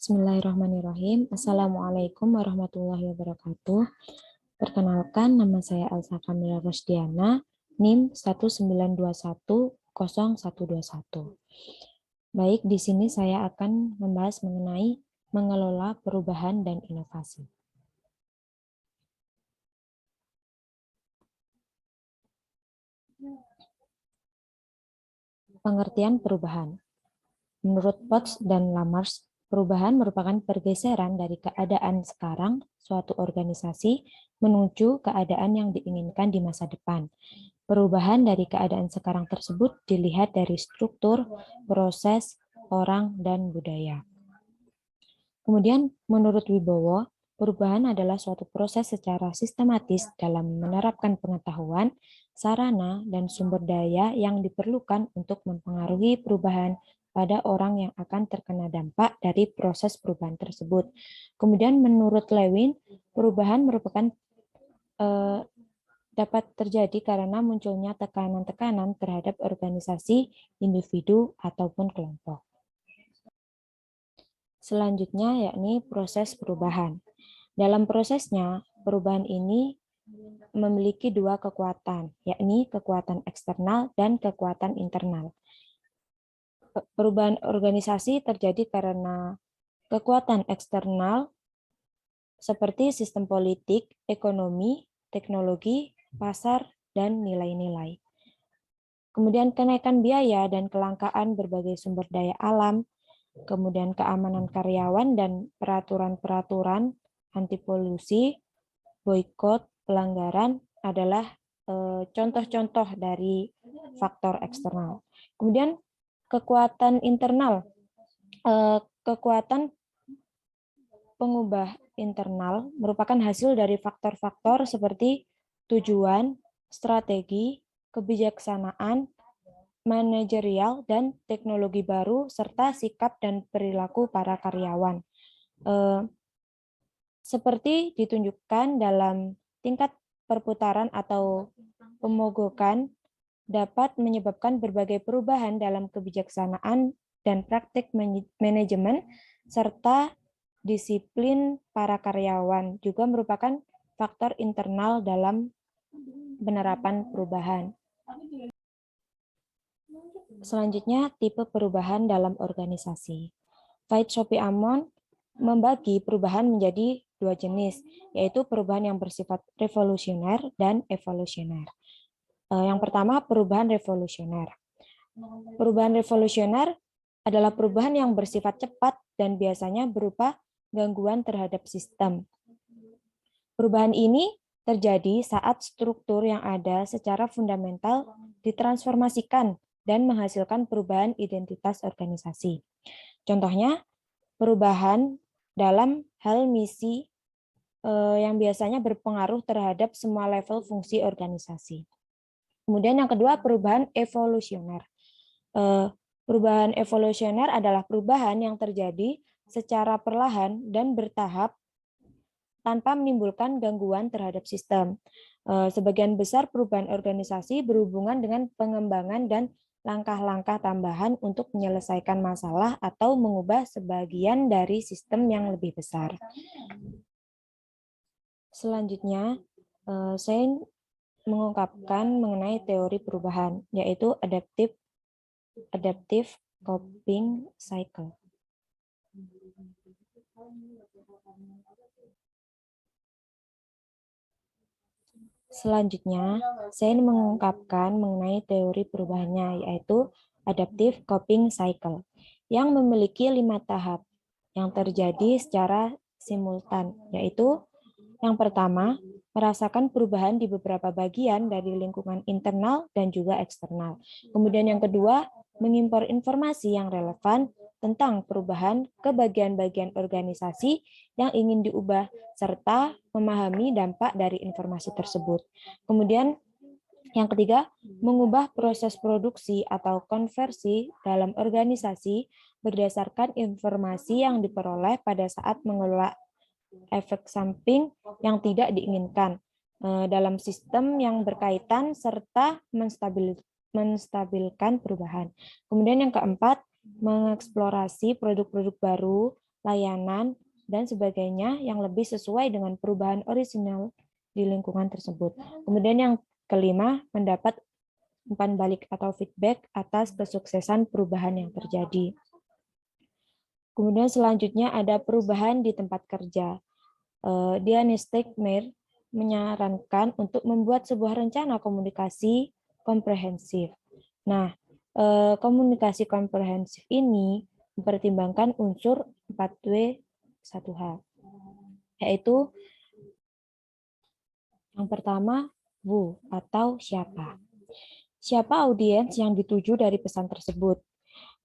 Bismillahirrahmanirrahim. Assalamualaikum warahmatullahi wabarakatuh. Perkenalkan, nama saya Elsa Kamila Rosdiana, NIM 192100121. Baik, di sini saya akan membahas mengenai mengelola perubahan dan inovasi. Pengertian perubahan. Menurut Potts dan Lamarsh, perubahan merupakan pergeseran dari keadaan sekarang suatu organisasi menuju keadaan yang diinginkan di masa depan. Perubahan dari keadaan sekarang tersebut dilihat dari struktur, proses, orang, dan budaya. Kemudian, menurut Wibowo, perubahan adalah suatu proses secara sistematis dalam menerapkan pengetahuan, sarana, dan sumber daya yang diperlukan untuk mempengaruhi perubahan pada orang yang akan terkena dampak dari proses perubahan tersebut. Kemudian menurut Lewin, perubahan merupakan dapat terjadi karena munculnya tekanan-tekanan terhadap organisasi, individu, ataupun kelompok. Selanjutnya yakni proses perubahan. Dalam prosesnya, perubahan ini memiliki dua kekuatan, yakni kekuatan eksternal dan kekuatan internal. Perubahan organisasi terjadi karena kekuatan eksternal seperti sistem politik, ekonomi, teknologi, pasar, dan nilai-nilai. Kemudian kenaikan biaya dan kelangkaan berbagai sumber daya alam, kemudian keamanan karyawan dan peraturan-peraturan anti polusi, boikot, pelanggaran adalah contoh-contoh dari faktor eksternal. Kemudian kekuatan internal, kekuatan pengubah internal merupakan hasil dari faktor-faktor seperti tujuan, strategi, kebijaksanaan, manajerial, dan teknologi baru, serta sikap dan perilaku para karyawan. Seperti ditunjukkan dalam tingkat perputaran atau pemogokan dapat menyebabkan berbagai perubahan dalam kebijaksanaan dan praktik manajemen, serta disiplin para karyawan juga merupakan faktor internal dalam penerapan perubahan. Selanjutnya, tipe perubahan dalam organisasi. Veit Sophie-Amon membagi perubahan menjadi dua jenis, yaitu perubahan yang bersifat revolusioner dan evolusioner. Yang pertama, perubahan revolusioner. Perubahan revolusioner adalah perubahan yang bersifat cepat dan biasanya berupa gangguan terhadap sistem. Perubahan ini terjadi saat struktur yang ada secara fundamental ditransformasikan dan menghasilkan perubahan identitas organisasi. Contohnya, perubahan dalam hal misi yang biasanya berpengaruh terhadap semua level fungsi organisasi. Kemudian yang kedua, perubahan evolusioner. Perubahan evolusioner adalah perubahan yang terjadi secara perlahan dan bertahap tanpa menimbulkan gangguan terhadap sistem. Sebagian besar perubahan organisasi berhubungan dengan pengembangan dan langkah-langkah tambahan untuk menyelesaikan masalah atau mengubah sebagian dari sistem yang lebih besar. Selanjutnya, saya mengungkapkan mengenai teori perubahan, yaitu adaptive coping cycle. Selanjutnya, saya mengungkapkan mengenai teori perubahannya, yaitu adaptive coping cycle, yang memiliki 5 tahap yang terjadi secara simultan, yaitu yang pertama, merasakan perubahan di beberapa bagian dari lingkungan internal dan juga eksternal. Kemudian yang kedua, mengimpor informasi yang relevan tentang perubahan ke bagian-bagian organisasi yang ingin diubah, serta memahami dampak dari informasi tersebut. Kemudian yang ketiga, mengubah proses produksi atau konversi dalam organisasi berdasarkan informasi yang diperoleh pada saat mengelola efek samping yang tidak diinginkan dalam sistem yang berkaitan serta menstabilkan perubahan. Kemudian yang keempat, mengeksplorasi produk-produk baru layanan, dan sebagainya yang lebih sesuai dengan perubahan orisinal di lingkungan tersebut. Kemudian yang kelima, mendapat umpan balik atau feedback atas kesuksesan perubahan yang terjadi. Kemudian selanjutnya ada perubahan di tempat kerja. Diane Stegmaier menyarankan untuk membuat sebuah rencana komunikasi komprehensif. Nah, komunikasi komprehensif ini mempertimbangkan unsur 4W 1H, yaitu yang pertama, who atau siapa. Siapa audiens yang dituju dari pesan tersebut.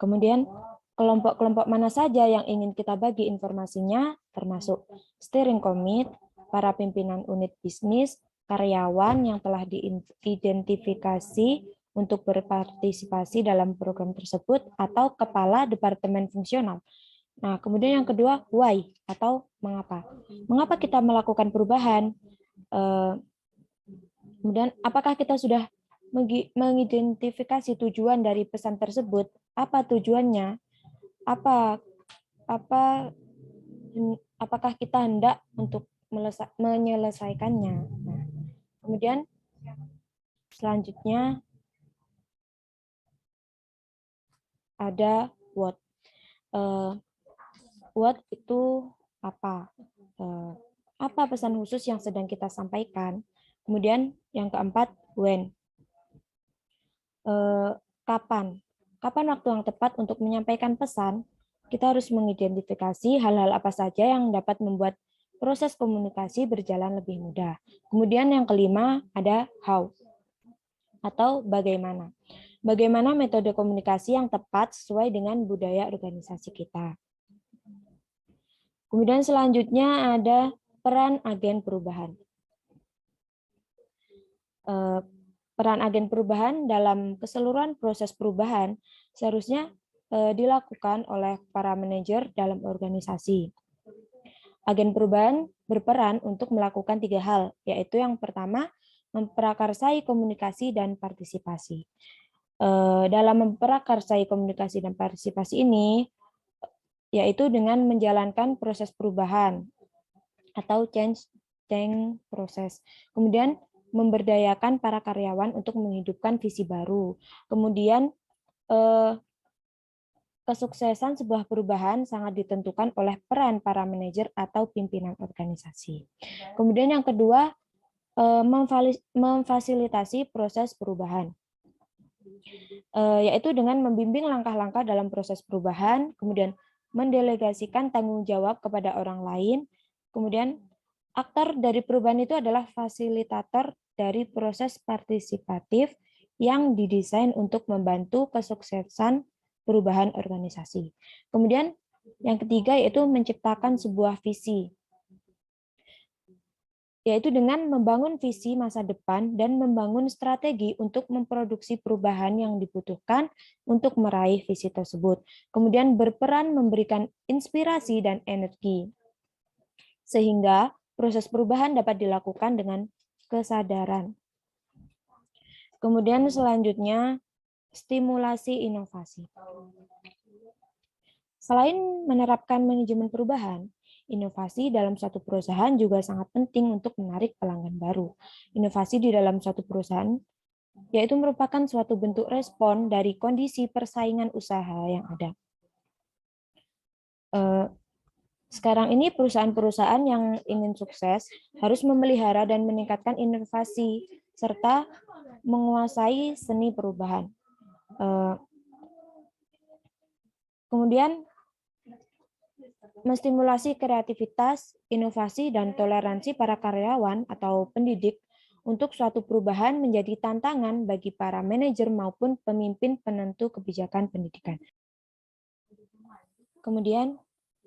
Kemudian, kelompok-kelompok mana saja yang ingin kita bagi informasinya, termasuk steering committee, para pimpinan unit bisnis, karyawan yang telah diidentifikasi untuk berpartisipasi dalam program tersebut, atau kepala departemen fungsional. Nah, kemudian yang kedua, why atau mengapa. Mengapa kita melakukan perubahan? Kemudian, apakah kita sudah mengidentifikasi tujuan dari pesan tersebut? Apa tujuannya? Apakah kita hendak untuk menyelesaikannya? Nah, kemudian selanjutnya ada what. What itu apa? Apa pesan khusus yang sedang kita sampaikan? Kemudian yang keempat, when. Kapan? Kapan waktu yang tepat untuk menyampaikan pesan? Kita harus mengidentifikasi hal-hal apa saja yang dapat membuat proses komunikasi berjalan lebih mudah. Kemudian yang kelima ada how atau bagaimana. Bagaimana metode komunikasi yang tepat sesuai dengan budaya organisasi kita. Kemudian selanjutnya ada peran agen perubahan. Peran agen perubahan dalam keseluruhan proses perubahan seharusnya dilakukan oleh para manajer dalam organisasi. Agen perubahan berperan untuk melakukan 3 hal, yaitu yang pertama, memprakarsai komunikasi dan partisipasi. Dalam memprakarsai komunikasi dan partisipasi ini, yaitu dengan menjalankan proses perubahan atau change proses. Kemudian memberdayakan para karyawan untuk menghidupkan visi baru. Kemudian kesuksesan sebuah perubahan sangat ditentukan oleh peran para manajer atau pimpinan organisasi. Kemudian yang kedua, memfasilitasi proses perubahan, yaitu dengan membimbing langkah-langkah dalam proses perubahan, kemudian mendelegasikan tanggung jawab kepada orang lain, kemudian aktor dari perubahan itu adalah fasilitator dari proses partisipatif yang didesain untuk membantu kesuksesan perubahan organisasi. Kemudian yang ketiga yaitu menciptakan sebuah visi, yaitu dengan membangun visi masa depan dan membangun strategi untuk memproduksi perubahan yang dibutuhkan untuk meraih visi tersebut. Kemudian berperan memberikan inspirasi dan energi, sehingga proses perubahan dapat dilakukan dengan kesadaran. Kemudian selanjutnya, stimulasi inovasi. Selain menerapkan manajemen perubahan, inovasi dalam suatu perusahaan juga sangat penting untuk menarik pelanggan baru. Inovasi di dalam suatu perusahaan yaitu merupakan suatu bentuk respon dari kondisi persaingan usaha yang ada. Sekarang ini perusahaan-perusahaan yang ingin sukses harus memelihara dan meningkatkan inovasi serta menguasai seni perubahan. Kemudian menstimulasi kreativitas, inovasi, dan toleransi para karyawan atau pendidik untuk suatu perubahan menjadi tantangan bagi para manajer maupun pemimpin penentu kebijakan pendidikan. Kemudian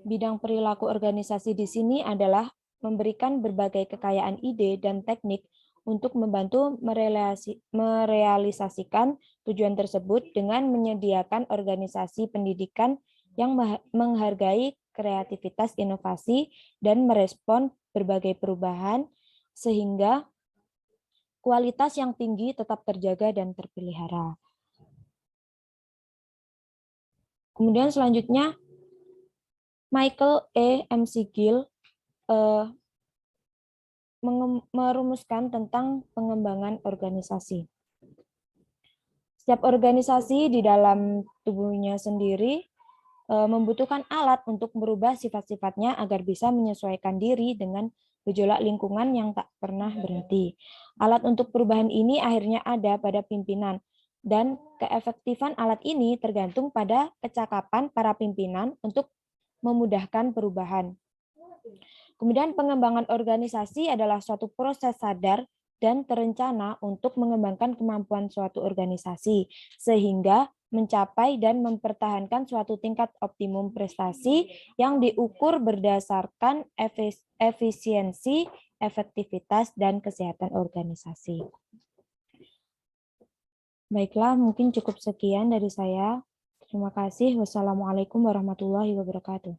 bidang perilaku organisasi di sini adalah memberikan berbagai kekayaan ide dan teknik untuk membantu merealisasikan tujuan tersebut dengan menyediakan organisasi pendidikan yang menghargai kreativitas inovasi dan merespon berbagai perubahan sehingga kualitas yang tinggi tetap terjaga dan terpelihara. Kemudian selanjutnya Michael E. McGill merumuskan tentang pengembangan organisasi. Setiap organisasi di dalam tubuhnya sendiri membutuhkan alat untuk merubah sifat-sifatnya agar bisa menyesuaikan diri dengan gejolak lingkungan yang tak pernah berhenti. Alat untuk perubahan ini akhirnya ada pada pimpinan, dan keefektifan alat ini tergantung pada kecakapan para pimpinan untuk memudahkan perubahan. Kemudian pengembangan organisasi adalah suatu proses sadar dan terencana untuk mengembangkan kemampuan suatu organisasi, sehingga mencapai dan mempertahankan suatu tingkat optimum prestasi yang diukur berdasarkan efisiensi, efektivitas, dan kesehatan organisasi. Baiklah, mungkin cukup sekian dari saya. Terima kasih. Wassalamualaikum warahmatullahi wabarakatuh.